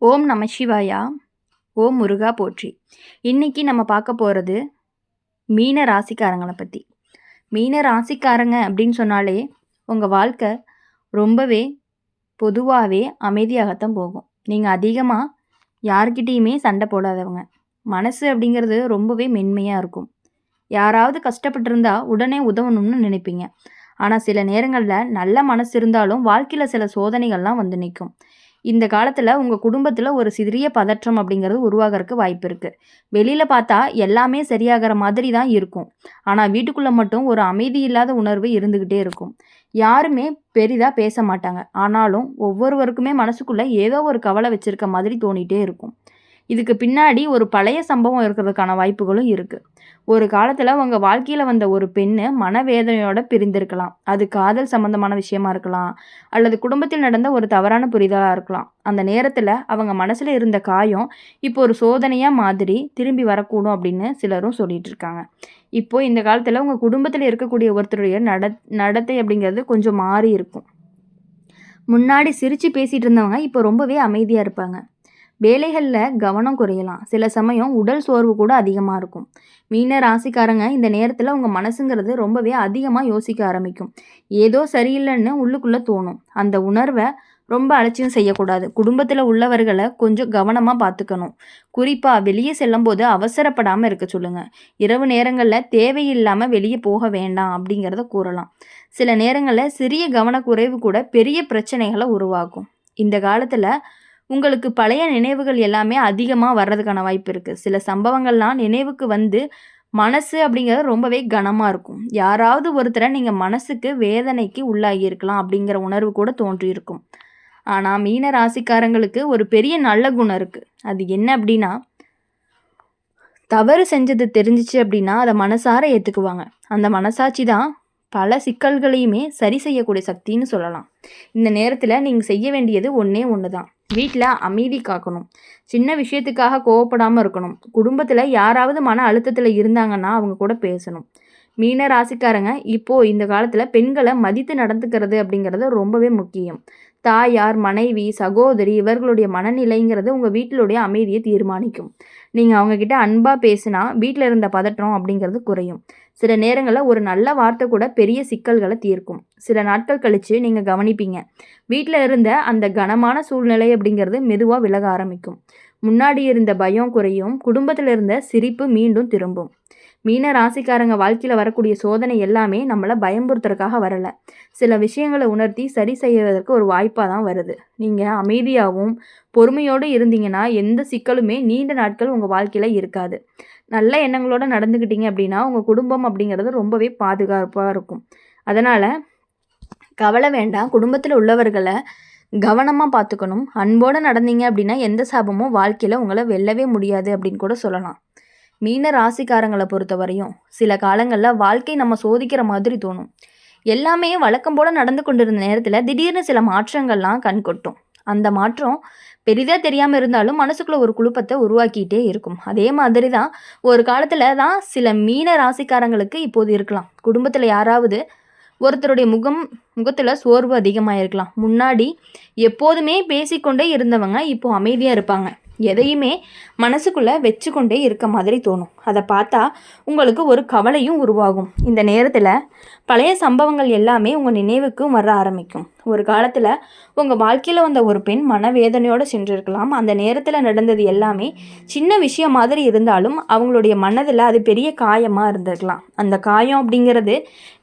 ஓம் நம சிவாயா. ஓம் முருகா போற்றி. இன்னைக்கு நம்ம பார்க்க போகிறது மீன ராசிக்காரங்களை பற்றி. மீன ராசிக்காரங்க அப்படின்னு சொன்னாலே உங்கள் வாழ்க்கை ரொம்பவே பொதுவாகவே அமைதியாகத்தான் போகும். நீங்கள் அதிகமாக யார்கிட்டேயுமே சண்டை போடாதவங்க. மனசு அப்படிங்கிறது ரொம்பவே மென்மையாக இருக்கும். யாராவது கஷ்டப்பட்டிருந்தா உடனே உதவணும்னு நினைப்பீங்க. ஆனால் சில நேரங்களில் நல்ல மனசு இருந்தாலும் வாழ்க்கையில் சில சோதனைகள்லாம் வந்து நிற்கும். இந்த காலத்தில் உங்கள் குடும்பத்தில் ஒரு சிறிய பதற்றம் அப்படிங்கிறது உருவாகிறதுக்கு வாய்ப்பு இருக்குது. வெளியில் பார்த்தா எல்லாமே சரியாகிற மாதிரி தான் இருக்கும். ஆனால் வீட்டுக்குள்ளே மட்டும் ஒரு அமைதி இல்லாத உணர்வு இருந்துக்கிட்டே இருக்கும். யாருமே பெரிதாக பேச மாட்டாங்க. ஆனாலும் ஒவ்வொருவருக்குமே மனசுக்குள்ளே ஏதோ ஒரு கவலை வச்சுருக்க மாதிரி தோணிகிட்டே இருக்கும். இதுக்கு பின்னாடி ஒரு பழைய சம்பவம் இருக்கிறதுக்கான வாய்ப்புகளும் இருக்குது. ஒரு காலத்தில் உங்கள் வாழ்க்கையில் வந்த ஒரு பெண்ணு மனவேதனையோட பிரிந்திருக்கலாம். அது காதல் சம்மந்தமான விஷயமா இருக்கலாம், அல்லது குடும்பத்தில் நடந்த ஒரு தவறான புரிதலாக இருக்கலாம். அந்த நேரத்தில் அவங்க மனசில் இருந்த காயம் இப்போ ஒரு சோதனையாக மாதிரி திரும்பி வரக்கூடும் அப்படின்னு சிலரும் சொல்லிட்டு இருக்காங்க. இப்போது இந்த காலத்தில் உங்கள் குடும்பத்தில் இருக்கக்கூடிய ஒருத்தருடைய நடத்தை அப்படிங்கிறது கொஞ்சம் மாறி இருக்கும். முன்னாடி சிரித்து பேசிகிட்டு இருந்தவங்க இப்போ ரொம்பவே அமைதியாக இருப்பாங்க. வேலைகளில் கவனம் குறையலாம். சில சமயம் உடல் சோர்வு கூட அதிகமாக இருக்கும். மீன ராசிக்காரங்க இந்த நேரத்தில் உங்கள் மனசுங்கிறது ரொம்பவே அதிகமாக யோசிக்க ஆரம்பிக்கும். ஏதோ சரியில்லைன்னு உள்ளுக்குள்ளே தோணும். அந்த உணர்வை ரொம்ப அலட்சியம் செய்யக்கூடாது. குடும்பத்தில் உள்ளவர்களை கொஞ்சம் கவனமாக பார்த்துக்கணும். குறிப்பாக வெளியே செல்லும்போது அவசரப்படாமல் இருக்க சொல்லுங்கள். இரவு நேரங்களில் தேவையில்லாமல் வெளியே போக வேண்டாம் அப்படிங்கிறத கூறலாம். சில நேரங்களில் சிறிய கவனக்குறைவு கூட பெரிய பிரச்சனைகளை உருவாக்கும். இந்த காலத்தில் உங்களுக்கு பழைய நினைவுகள் எல்லாமே அதிகமாக வர்றதுக்கான வாய்ப்பு இருக்குது. சில சம்பவங்கள்லாம் நினைவுக்கு வந்து மனசு அப்படிங்கிறது ரொம்பவே கனமாக இருக்கும். யாராவது ஒருத்தரை நீங்கள் மனசுக்கு வேதனைக்கு உள்ளாகி இருக்கலாம் அப்படிங்கிற உணர்வு கூட தோன்றியிருக்கும். ஆனால் மீன ராசிக்காரங்களுக்கு ஒரு பெரிய நல்ல குணம் இருக்குது. அது என்ன அப்படின்னா, தவறு செஞ்சது தெரிஞ்சிச்சு அப்படின்னா அதை மனசார ஏற்றுக்குவாங்க. அந்த மனசாட்சி தான் பல சிக்கல்களையுமே சரி செய்யக்கூடிய சக்தின்னு சொல்லலாம். இந்த நேரத்தில் நீங்கள் செய்ய வேண்டியது ஒன்றே ஒன்று தான். வீட்டில் அமைதி காக்கணும். சின்ன விஷயத்துக்காக கோவப்படாமல் இருக்கணும். குடும்பத்தில் யாராவது மன அழுத்தத்தில் இருந்தாங்கன்னா அவங்க கூட பேசணும். மீன ராசிக்காரங்க இப்போது இந்த காலத்தில் பெண்களை மதித்து நடந்துக்கிறது அப்படிங்கிறது ரொம்பவே முக்கியம். தாயார், மனைவி, சகோதரி இவர்களுடைய மனநிலைங்கிறது உங்கள் வீட்டிலுடைய அமைதியை தீர்மானிக்கும். நீங்கள் அவங்கக்கிட்ட அன்பாக பேசினா வீட்டில் இருந்த பதற்றம் அப்படிங்கிறது குறையும். சில நேரங்களில் ஒரு நல்ல வார்த்தை கூட பெரிய சிக்கல்களை தீர்க்கும். சில நாட்கள் கழித்து நீங்கள் கவனிப்பீங்க, வீட்டில் இருந்த அந்த கனமான சூழ்நிலை அப்படிங்கிறது மெதுவாக விலக ஆரம்பிக்கும். முன்னாடி இருந்த பயம் குறையும். குடும்பத்தில் இருந்த சிரிப்பு மீண்டும் திரும்பும். மீன ராசிக்காரங்க வாழ்க்கையில் வரக்கூடிய சோதனை எல்லாமே நம்மளை பயம்புறுத்துறதுக்காக வரலை. சில விஷயங்களை உணர்த்தி சரி செய்வதற்கு ஒரு வாய்ப்பாக தான் வருது. நீங்கள் அமைதியாகவும் பொறுமையோடு இருந்தீங்கன்னா எந்த சிக்கலுமே நீண்ட நாட்கள் உங்கள் வாழ்க்கையில் இருக்காது. நல்ல எண்ணங்களோடு நடந்துக்கிட்டீங்க அப்படின்னா உங்கள் குடும்பம் அப்படிங்கிறது ரொம்பவே பாதுகாப்பாக இருக்கும். அதனால் கவலை வேண்டாம். குடும்பத்தில் உள்ளவர்களை கவனமாக பார்த்துக்கணும். அன்போடு நடந்தீங்க அப்படின்னா எந்த சாபமும் வாழ்க்கையில் உங்களை வெல்லவே முடியாது அப்படின்னு கூட சொல்லலாம். மீன ராசிக்காரங்களை பொறுத்த வரையும் சில காலங்களில் வாழ்க்கை நம்ம சோதிக்கிற மாதிரி தோணும். எல்லாமே வழக்கம் போல் நடந்து கொண்டிருந்த நேரத்தில் திடீர்னு சில மாற்றங்கள்லாம் கண் கொட்டும். அந்த மாற்றம் பெரிதாக தெரியாமல் இருந்தாலும் மனசுக்குள்ளே ஒரு குழப்பத்தை உருவாக்கிட்டே இருக்கும். அதே மாதிரி தான் ஒரு காலத்தில் தான் சில மீன ராசிக்காரங்களுக்கு இப்போது இருக்கலாம். குடும்பத்தில் யாராவது ஒருத்தருடைய முகத்தில் சோர்வு அதிகமாக இருக்கலாம். முன்னாடி எப்போதுமே பேசிக்கொண்டே இருந்தவங்க இப்போது அமைதியாக இருப்பாங்க. எதையுமே மனசுக்குள்ளே வச்சுக்கொண்டே இருக்க மாதிரி தோணும். அதை பார்த்தா உங்களுக்கு ஒரு கவலையும் உருவாகும். இந்த நேரத்தில் பழைய சம்பவங்கள் எல்லாமே உங்கள் நினைவுக்கும் வர ஆரம்பிக்கும். ஒரு காலத்தில் உங்கள் வாழ்க்கையில் வந்த ஒரு பெண் மனவேதனையோடு சென்றிருக்கலாம். அந்த நேரத்தில் நடந்தது எல்லாமே சின்ன விஷயம் மாதிரி இருந்தாலும் அவங்களுடைய மனதில் அது பெரிய காயமாக இருந்திருக்கலாம். அந்த காயம் அப்படிங்கிறது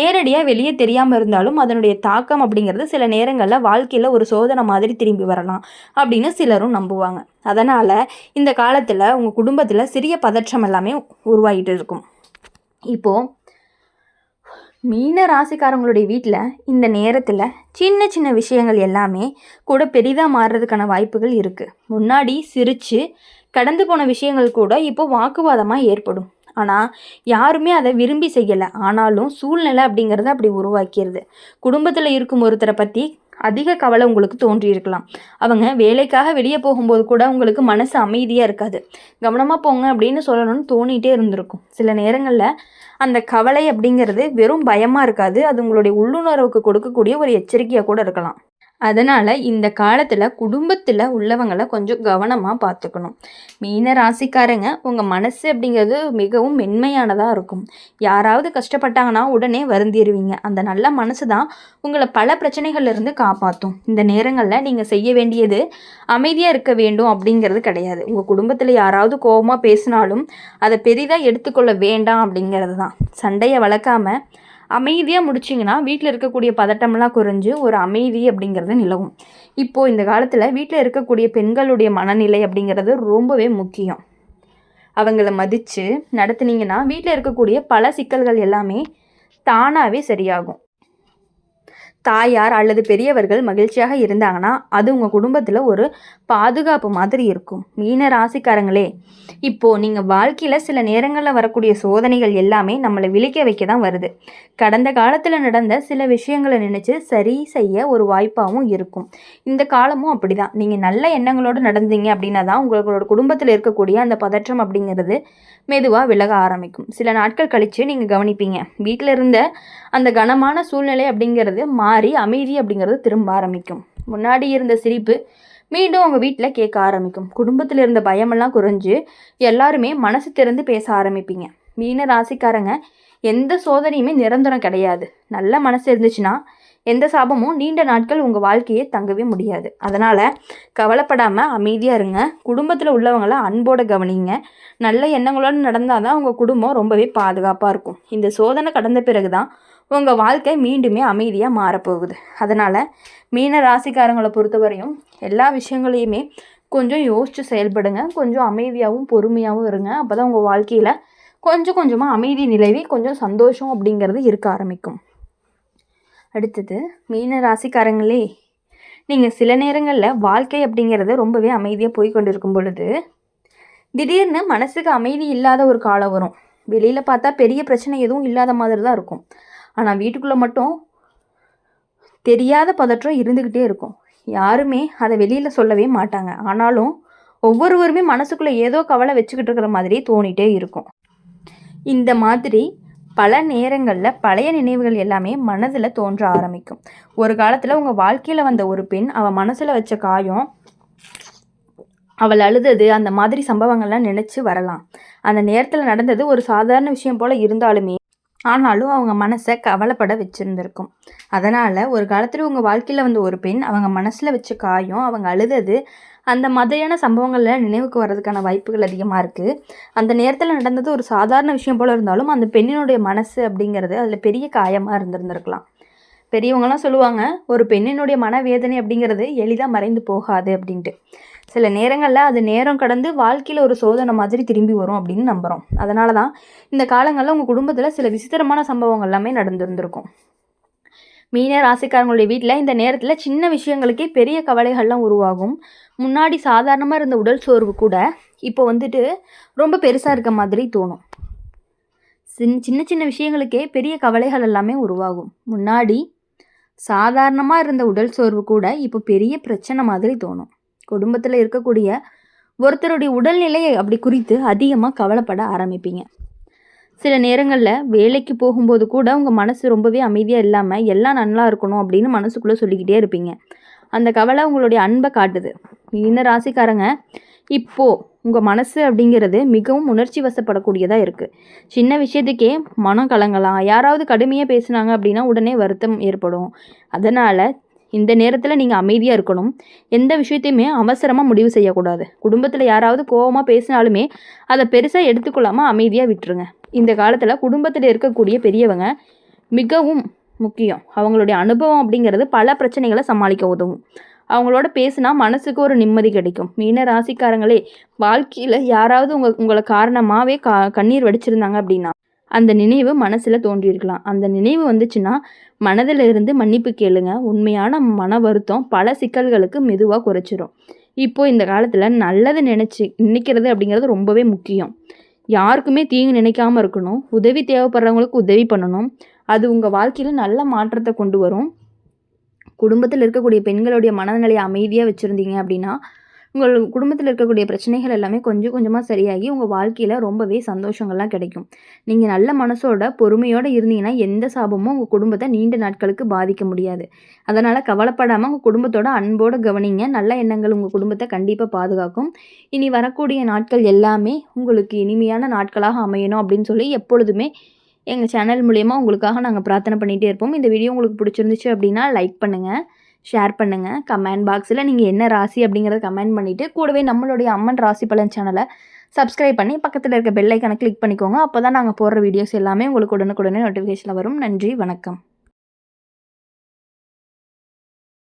நேரடியாக வெளியே தெரியாமல் இருந்தாலும் அதனுடைய தாக்கம் அப்படிங்கிறது சில நேரங்களில் வாழ்க்கையில் ஒரு சோதனை மாதிரி திரும்பி வரலாம் அப்படின்னு சிலரும் நம்புவாங்க. அதனால் இந்த காலத்தில் உங்கள் குடும்பத்தில் சிறிய பதற்றம் எல்லாமே உருவாகிட்டு இருக்கும். இப்போது மீன ராசிக்காரங்களுடைய வீட்டில் இந்த நேரத்தில் சின்ன சின்ன விஷயங்கள் எல்லாமே கூட பெரிதாக மாறுறதுக்கான வாய்ப்புகள் இருக்குது. முன்னாடி சிரித்து கடந்து போன விஷயங்கள் கூட இப்போ வாக்குவாதமாக ஏற்படும். ஆனால் யாருமே அதை விரும்பி செய்யலை. ஆனாலும் சூழ்நிலை அப்படிங்கிறத அப்படி உருவாக்கிடுது. குடும்பத்தில் இருக்கும் ஒருத்தரை பற்றி அதிக கவலை உங்களுக்கு தோன்றியிருக்கலாம். அவங்க வேலைக்காக வெளியே போகும்போது கூட உங்களுக்கு மனசு அமைதியாக இருக்காது. கவனமாக போங்க அப்படின்னு சொல்லணும்னு தோணிகிட்டே இருந்திருக்கும். சில நேரங்களில் அந்த கவலை அப்படிங்கிறது வெறும் பயமாக இருக்காது. அது உங்களுடைய உள்ளுணர்வுக்கு கொடுக்கக்கூடிய ஒரு எச்சரிக்கையாக கூட இருக்கலாம். அதனால் இந்த காலத்தில் குடும்பத்தில் உள்ளவங்களை கொஞ்சம் கவனமாக பார்த்துக்கணும். மீன ராசிக்காரங்க, உங்கள் மனசு அப்படிங்கிறது மிகவும் மென்மையானதாக இருக்கும். யாராவது கஷ்டப்பட்டாங்கன்னா உடனே வருந்திடுவீங்க. அந்த நல்ல மனசு தான் உங்களை பல பிரச்சனைகள்லேருந்து காப்பாற்றும். இந்த நேரங்களில் நீங்கள் செய்ய வேண்டியது அமைதியாக இருக்க வேண்டும் அப்படிங்கிறது கிடையாது. உங்கள் குடும்பத்தில் யாராவது கோபமாக பேசினாலும் அதை பெரிதாக எடுத்துக்கொள்ள வேண்டாம் அப்படிங்கிறது தான். சண்டையை வளர்க்காமல் அமைதியாக முடிச்சிங்கன்னா வீட்டில் இருக்கக்கூடிய பதட்டமெல்லாம் குறைஞ்சு ஒரு அமைதி அப்படிங்கிறது நிலவும். இப்போது இந்த காலத்தில் வீட்டில் இருக்கக்கூடிய பெண்களுடைய மனநிலை அப்படிங்கிறது ரொம்பவே முக்கியம். அவங்கள மதித்து நடத்துனீங்கன்னா வீட்டில் இருக்கக்கூடிய பல சிக்கல்கள் எல்லாமே தானாகவே சரியாகும். தாயார் அல்லது பெரியவர்கள் மகிழ்ச்சியாக இருந்தாங்கன்னா அது உங்கள் குடும்பத்தில் ஒரு பாதுகாப்பு மாதிரி இருக்கும். மீன ராசிக்காரங்களே, இப்போது நீங்கள் வாழ்க்கையில் சில நேரங்களில் வரக்கூடிய சோதனைகள் எல்லாமே நம்மளை விழிக்க வைக்க தான் வருது. கடந்த காலத்தில் நடந்த சில விஷயங்களை நினச்சி சரி செய்ய ஒரு வாய்ப்பாகவும் இருக்கும். இந்த காலமும் அப்படி தான். நீங்கள் நல்ல எண்ணங்களோடு நடந்தீங்க அப்படின்னா தான் உங்களோட குடும்பத்தில் இருக்கக்கூடிய அந்த பதற்றம் அப்படிங்கிறது மெதுவாக விலக ஆரம்பிக்கும். சில நாட்கள் கழித்து நீங்கள் கவனிப்பீங்க, வீட்டில் இருந்த அந்த கனமான சூழ்நிலை அப்படிங்கிறது மாறி அமைதி அப்படிங்கிறது திரும்ப ஆரம்பிக்கும். முன்னாடி இருந்த சிரிப்பு மீண்டும் உங்கள் வீட்டில் கேட்க ஆரம்பிக்கும். குடும்பத்தில் இருந்த பயமெல்லாம் குறைஞ்சு எல்லாருமே மனசு திறந்து பேச ஆரம்பிப்பீங்க. மீன ராசிக்காரங்க, எந்த சோதனையுமே நிரந்தரம் கிடையாது. நல்ல மனசு இருந்துச்சுன்னா எந்த சாபமும் நீண்ட நாட்கள் உங்கள் வாழ்க்கையே தங்கவே முடியாது. அதனால் கவலைப்படாமல் அமைதியாக இருங்க. குடும்பத்தில் உள்ளவங்கள அன்போடு கவனிங்க. நல்ல எண்ணங்களோடு நடந்தால் தான் உங்கள் குடும்பம் ரொம்பவே பாதுகாப்பாக இருக்கும். இந்த சோதனை கடந்த பிறகு தான் உங்கள் வாழ்க்கை மீண்டுமே அமைதியாக மாறப்போகுது. அதனால் மீன ராசிக்காரங்களை பொறுத்தவரையும் எல்லா விஷயங்களையுமே கொஞ்சம் யோசித்து செயல்படுங்க. கொஞ்சம் அமைதியாகவும் பொறுமையாகவும் இருங்க. அப்போ தான் உங்கள் வாழ்க்கையில் கொஞ்சம் கொஞ்சமாக அமைதி நிலவி கொஞ்சம் சந்தோஷம் அப்படிங்கிறது இருக்க ஆரம்பிக்கும். அடுத்தது மீன ராசிக்காரங்களே, நீங்கள் சில நேரங்களில் வாழ்க்கை அப்படிங்கிறது ரொம்பவே அமைதியாக போய் கொண்டு இருக்கும் பொழுது திடீர்னு மனசுக்கு அமைதி இல்லாத ஒரு காலம் வரும். வெளியில் பார்த்தா பெரிய பிரச்சனை எதுவும் இல்லாத மாதிரி தான் இருக்கும். ஆனால் வீட்டுக்குள்ளே மட்டும் தெரியாத பதற்றம் இருந்துக்கிட்டே இருக்கும். யாருமே அதை வெளியில் சொல்லவே மாட்டாங்க. ஆனாலும் ஒவ்வொருவருமே மனசுக்குள்ளே ஏதோ கவலை வச்சுக்கிட்டு இருக்கிற மாதிரி தோணிகிட்டே இருக்கும். இந்த மாதிரி பல நேரங்களில் பழைய நினைவுகள் எல்லாமே மனதில் தோன்ற ஆரம்பிக்கும். ஒரு காலத்தில் உங்கள் வாழ்க்கையில் வந்த ஒரு பெண், அவள் மனசில் வச்ச காயம், அவள் அழுதது, அந்த மாதிரி சம்பவங்கள்லாம் நினச்சி வரலாம். அந்த நேரத்தில் நடந்தது ஒரு சாதாரண விஷயம் போல் இருந்தாலுமே ஆனாலும் அவங்க மனசை கவலைப்பட வச்சுருந்துருக்கும். அதனால் ஒரு காலத்தில் உங்கள் வாழ்க்கையில் வந்த ஒரு பெண், அவங்க மனசில் வச்ச காயம், அவங்க அழுதது, அந்த மாதிரியான சம்பவங்களில் நினைவுக்கு வர்றதுக்கான வாய்ப்புகள் அதிகமாக இருக்குது. அந்த நேரத்தில் நடந்தது ஒரு சாதாரண விஷயம் போல் இருந்தாலும் அந்த பெண்ணினுடைய மனசு அப்படிங்கிறது அதில் பெரிய காயமாக இருந்திருக்கலாம். பெரியவங்களாம் சொல்லுவாங்க, ஒரு பெண்ணினுடைய மனவேதனை அப்படிங்கிறது எளிதாக மறைந்து போகாது அப்படின்ட்டு. சில நேரங்களில் அது நேரம் கடந்து வாழ்க்கையில் ஒரு சோதனை மாதிரி திரும்பி வரும் அப்படின்னு நம்புகிறோம். அதனால தான் இந்த காலங்களில் உங்கள் குடும்பத்தில் சில விசித்திரமான சம்பவங்கள் எல்லாமே நடந்துருந்துருக்கும். மீன ராசிக்காரங்களுடைய வீட்டில் இந்த நேரத்தில் சின்ன விஷயங்களுக்கே பெரிய கவலைகள்லாம் உருவாகும். முன்னாடி சாதாரணமாக இருந்த உடல் சோர்வு கூட இப்போ வந்துட்டு ரொம்ப பெருசாக இருக்க மாதிரி தோணும். சின்ன சின்ன விஷயங்களுக்கே பெரிய கவலைகள் எல்லாமே உருவாகும். முன்னாடி சாதாரணமாக இருந்த உடல் சோர்வு கூட இப்போ பெரிய பிரச்சனை மாதிரி தோணும். குடும்பத்தில் இருக்கக்கூடிய ஒருத்தருடைய உடல்நிலையை அப்படி குறித்து அதிகமாக கவலைப்பட ஆரம்பிப்பீங்க. சில நேரங்களில் வேலைக்கு போகும்போது கூட உங்கள் மனசு ரொம்பவே அமைதியாக இல்லாமல் எல்லாம் நல்லா இருக்கணும் அப்படின்னு மனசுக்குள்ளே சொல்லிக்கிட்டே இருப்பீங்க. அந்த கவலை உங்களுடைய அன்பை காட்டுது. மீன ராசிக்காரங்க, இப்போது உங்கள் மனசு அப்படிங்கிறது மிகவும் உணர்ச்சி வசப்படக்கூடியதாக இருக்குது. சின்ன விஷயத்துக்கே மனம் கலங்கலாம். யாராவது கடுமையாக பேசுனாங்க அப்படின்னா உடனே வருத்தம் ஏற்படும். அதனால் இந்த நேரத்தில் நீங்கள் அமைதியாக இருக்கணும். எந்த விஷயத்தையுமே அவசரமாக முடிவு செய்யக்கூடாது. குடும்பத்தில் யாராவது கோபமாக பேசினாலுமே அதை பெருசாக எடுத்துக்கொள்ளாமல் அமைதியாக விட்டுருங்க. இந்த காலத்தில் குடும்பத்தில் இருக்கக்கூடிய பெரியவங்க மிகவும் முக்கியம். அவங்களுடைய அனுபவம் அப்படிங்கிறது பல பிரச்சனைகளை சமாளிக்க உதவும். அவங்களோட பேசினா மனசுக்கு ஒரு நிம்மதி கிடைக்கும். மீன ராசிக்காரங்களே, வாழ்க்கையில் யாராவது உங்களை காரணமாகவே கண்ணீர் வடிச்சிருந்தாங்க அப்படின்னா அந்த நினைவு மனசில் தோன்றியிருக்கலாம். அந்த நினைவு வந்துச்சுன்னா மனதில் இருந்து மன்னிப்பு கேளுங்க. உண்மையான மன வருத்தம் பல சிக்கல்களுக்கு மெதுவாக குறைச்சிரும். இப்போது இந்த காலத்தில் நல்லது நினைக்கிறது அப்படிங்கிறது ரொம்பவே முக்கியம். யாருக்குமே தீங்கு நினைக்காமல் இருக்கணும். உதவி தேவைப்படுறவங்களுக்கு உதவி பண்ணணும். அது உங்கள் வாழ்க்கையில் நல்ல மாற்றத்தை கொண்டு வரும். குடும்பத்தில் இருக்கக்கூடிய பெண்களுடைய மனநிலையை அமைதியாக வச்சுருந்தீங்க அப்படின்னா உங்கள் குடும்பத்தில் இருக்கக்கூடிய பிரச்சனைகள் எல்லாமே கொஞ்சம் கொஞ்சமாக சரியாகி உங்கள் வாழ்க்கையில் ரொம்பவே சந்தோஷங்கள்லாம் கிடைக்கும். நீங்கள் நல்ல மனசோட பொறுமையோடு இருந்தீங்கன்னா எந்த சாபமும் உங்கள் குடும்பத்தை நீண்ட நாட்களுக்கு பாதிக்க முடியாது. அதனால் கவலைப்படாமல் உங்கள் குடும்பத்தோட அன்போடு கவனிங்க. நல்ல எண்ணங்கள் உங்கள் குடும்பத்தை கண்டிப்பாக பாதுகாக்கும். இனி வரக்கூடிய நாட்கள் எல்லாமே உங்களுக்கு இனிமையான நாட்களாக அமையணும் அப்படின்னு சொல்லி எப்பொழுதுமே எங்கள் சேனல் மூலயமா உங்களுக்காக நாங்கள் பிரார்த்தனை பண்ணிகிட்டே இருப்போம். இந்த வீடியோ உங்களுக்கு பிடிச்சிருந்துச்சு அப்படின்னா லைக் பண்ணுங்கள், ஷேர் பண்ணுங்கள். கமெண்ட் பாக்ஸில் நீங்கள் என்ன ராசி அப்படிங்கிறத கமெண்ட் பண்ணிவிட்டு கூடவே நம்மளுடைய அம்மன் ராசி பலன் சேனலை சப்ஸ்கிரைப் பண்ணி பக்கத்தில் இருக்க பெல் ஐக்கானை கிளிக் பண்ணிக்கோங்க. அப்போ தான் நாங்கள் போடுற வீடியோஸ் எல்லாமே உங்களுக்கு உடனுக்குடனே நோட்டிஃபிகேஷனில் வரும். நன்றி, வணக்கம்.